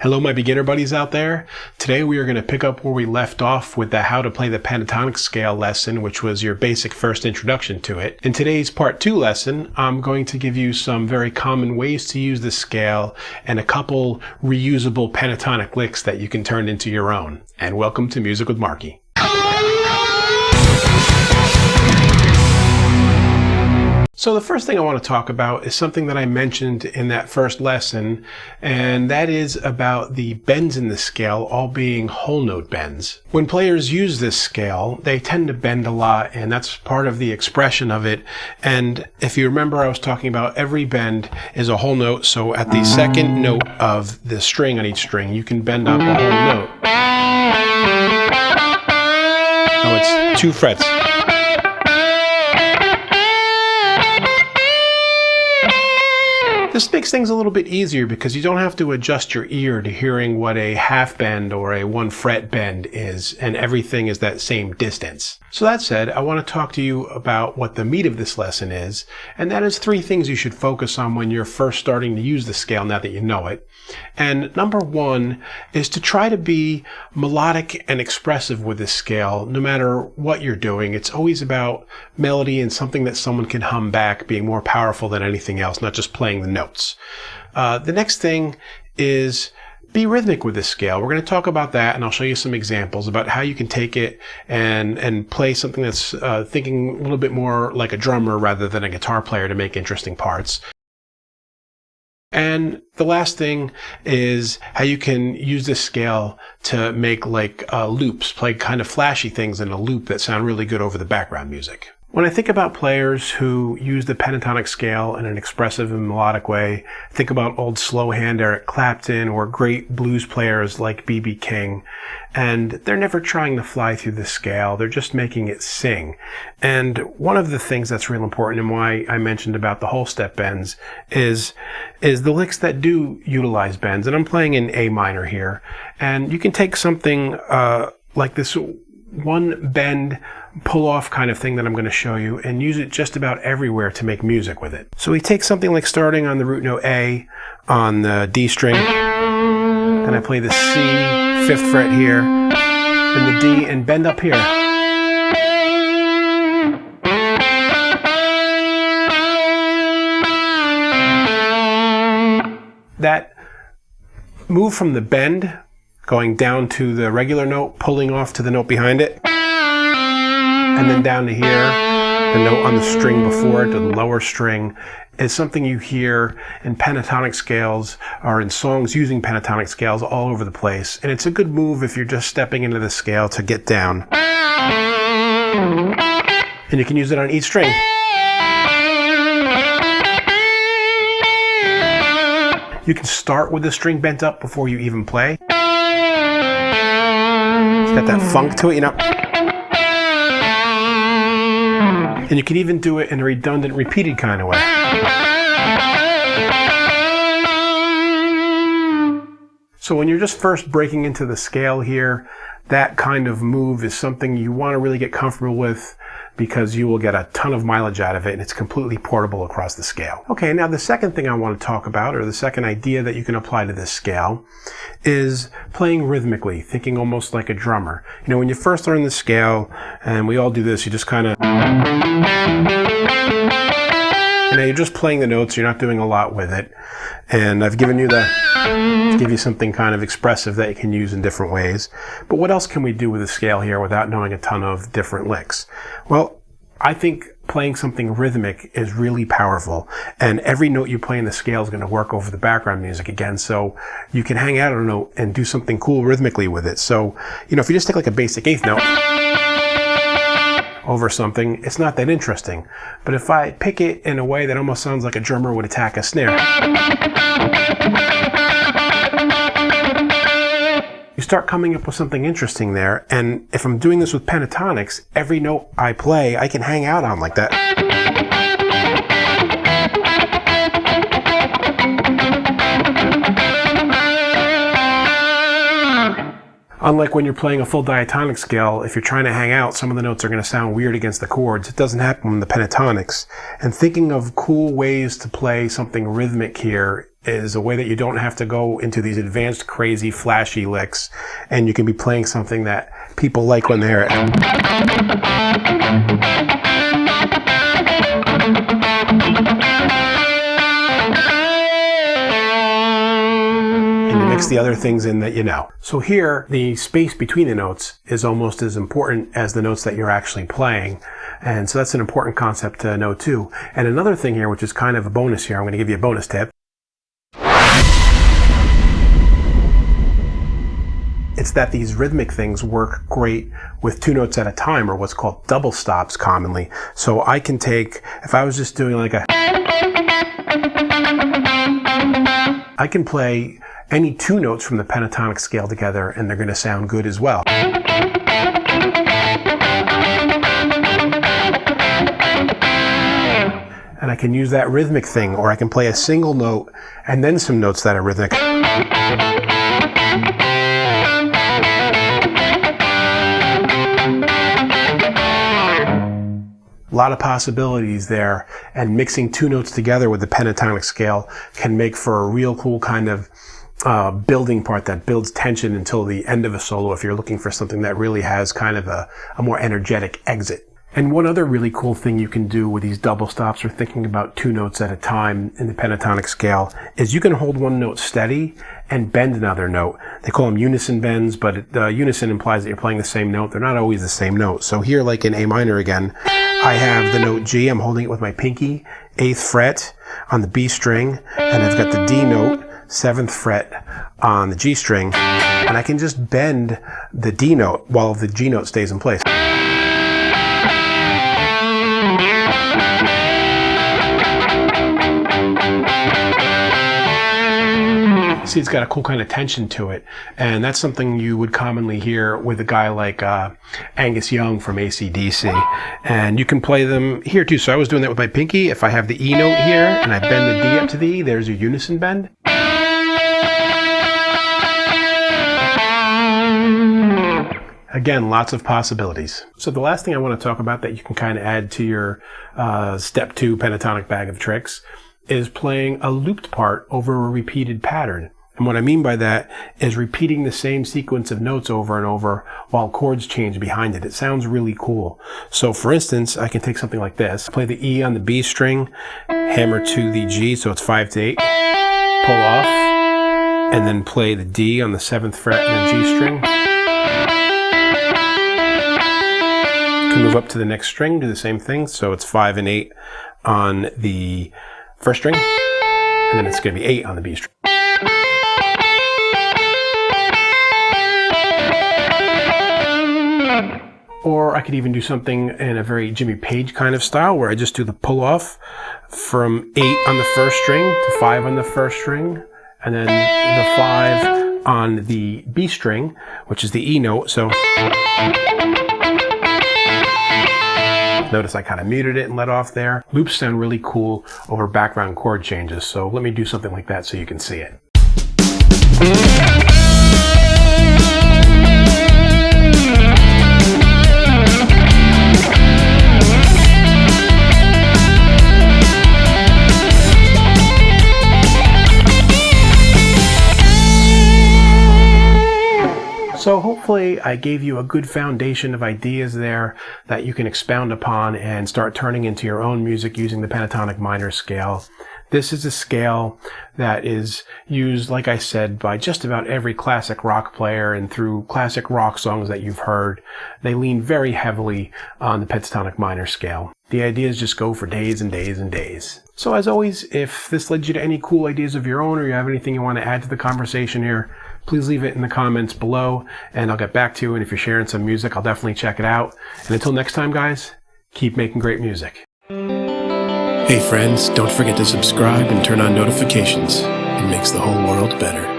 Hello my beginner buddies out there. Today we are going to pick up where we left off with the how to play the pentatonic scale lesson, which was your basic first introduction to it. In today's part 2 lesson, I'm going to give you some very common ways to use the scale and a couple reusable pentatonic licks that you can turn into your own. And welcome to Music with Marky. So the first thing I want to talk about is something that I mentioned in that first lesson, and that is about the bends in the scale all being whole note bends. When players use this scale, they tend to bend a lot, and that's part of the expression of it. And if you remember, I was talking about every bend is a whole note, so at the second note of the string on each string, you can bend up a whole note. So it's 2 frets. This makes things a little bit easier because you don't have to adjust your ear to hearing what a half bend or a 1 fret bend is, and everything is that same distance. So that said, I want to talk to you about what the meat of this lesson is, and that is 3 things you should focus on when you're first starting to use the scale now that you know it. And number 1 is to try to be melodic and expressive with this scale no matter what you're doing. It's always about melody and something that someone can hum back being more powerful than anything else, not just playing the notes. The next thing is be rhythmic with this scale. We're going to talk about that, and I'll show you some examples about how you can take it and play something that's thinking a little bit more like a drummer rather than a guitar player to make interesting parts. And the last thing is how you can use this scale to make loops, play kind of flashy things in a loop that sound really good over the background music. When I think about players who use the pentatonic scale in an expressive and melodic way, think about old slow hand Eric Clapton or great blues players like B.B. King, and they're never trying to fly through the scale, they're just making it sing. And one of the things that's real important and why I mentioned about the whole step bends is the licks that do utilize bends. And I'm playing in A minor here, and you can take something like this 1 bend pull off kind of thing that I'm going to show you and use it just about everywhere to make music with it. So we take something like starting on the root note A on the D string, then I play the C 5th fret here, then the D and bend up here. That move from the bend going down to the regular note, pulling off to the note behind it, and then down to here, the note on the string before it, to the lower string, is something you hear in pentatonic scales or in songs using pentatonic scales all over the place. And it's a good move if you're just stepping into the scale to get down. And you can use it on each string. You can start with the string bent up before you even play. It's got that funk to it, you know. And you can even do it in a redundant, repeated kind of way. So when you're just first breaking into the scale here, that kind of move is something you want to really get comfortable with because you will get a ton of mileage out of it and it's completely portable across the scale. Okay, now the second thing I want to talk about, or the second idea that you can apply to this scale, is playing rhythmically, thinking almost like a drummer. You know, when you first learn the scale, and we all do this, you just kind of... And now you're just playing the notes, you're not doing a lot with it. And I've given you to give you something kind of expressive that you can use in different ways. But what else can we do with the scale here without knowing a ton of different licks? Well, I think playing something rhythmic is really powerful. And every note you play in the scale is going to work over the background music again. So you can hang out on a note and do something cool rhythmically with it. So, you know, if you just take like a basic 8th note over something, it's not that interesting. But if I pick it in a way that almost sounds like a drummer would attack a snare, you start coming up with something interesting there. And if I'm doing this with pentatonics, every note I play, I can hang out on like that. Unlike when you're playing a full diatonic scale, if you're trying to hang out, some of the notes are going to sound weird against the chords. It doesn't happen in the pentatonics. And thinking of cool ways to play something rhythmic here is a way that you don't have to go into these advanced, crazy, flashy licks, and you can be playing something that people like when they hear it. And you mix the other things in that you know. So here, the space between the notes is almost as important as the notes that you're actually playing. And so that's an important concept to know too. And another thing here, which is kind of a bonus here, I'm going to give you a bonus tip. It's that these rhythmic things work great with 2 notes at a time, or what's called double stops commonly. So I can take, if I was just doing like I can play any 2 notes from the pentatonic scale together and they're going to sound good as well. And I can use that rhythmic thing, or I can play a single note and then some notes that are rhythmic. A lot of possibilities there, and mixing 2 notes together with the pentatonic scale can make for a real cool kind of building part that builds tension until the end of a solo if you're looking for something that really has kind of a more energetic exit. And one other really cool thing you can do with these double stops, or thinking about 2 notes at a time in the pentatonic scale, is you can hold one note steady and bend another note. They call them unison bends, but unison implies that you're playing the same note. They're not always the same note. So here, like in A minor again, I have the note G. I'm holding it with my pinky, 8th fret on the B string, and I've got the D note, 7th fret on the G string, and I can just bend the D note while the G note stays in place. See, it's got a cool kind of tension to it, and that's something you would commonly hear with a guy like Angus Young from AC/DC, and you can play them here too. So I was doing that with my pinky. If I have the E note here and I bend the D up to the E, there's your unison bend. Again, lots of possibilities. So the last thing I want to talk about that you can kind of add to your step 2 pentatonic bag of tricks is playing a looped part over a repeated pattern. And what I mean by that is repeating the same sequence of notes over and over while chords change behind it. It sounds really cool. So for instance, I can take something like this, play the E on the B string, hammer to the G, so it's 5 to 8, pull off, and then play the D on the 7th fret and the G string. Can move up to the next string, do the same thing, so it's 5 and 8 on the first string, and then it's going to be 8 on the B string. Or I could even do something in a very Jimmy Page kind of style, where I just do the pull off from 8 on the first string to 5 on the first string, and then the 5 on the B string, which is the E note. So notice I kind of muted it and let off there. Loops sound really cool over background chord changes, so let me do something like that so you can see it. So hopefully I gave you a good foundation of ideas there that you can expound upon and start turning into your own music using the pentatonic minor scale. This is a scale that is used, like I said, by just about every classic rock player, and through classic rock songs that you've heard, they lean very heavily on the pentatonic minor scale. The ideas just go for days and days and days. So as always, if this led you to any cool ideas of your own, or you have anything you want to add to the conversation here, please leave it in the comments below and I'll get back to you. And if you're sharing some music, I'll definitely check it out. And until next time, guys, keep making great music. Hey friends, don't forget to subscribe and turn on notifications. It makes the whole world better.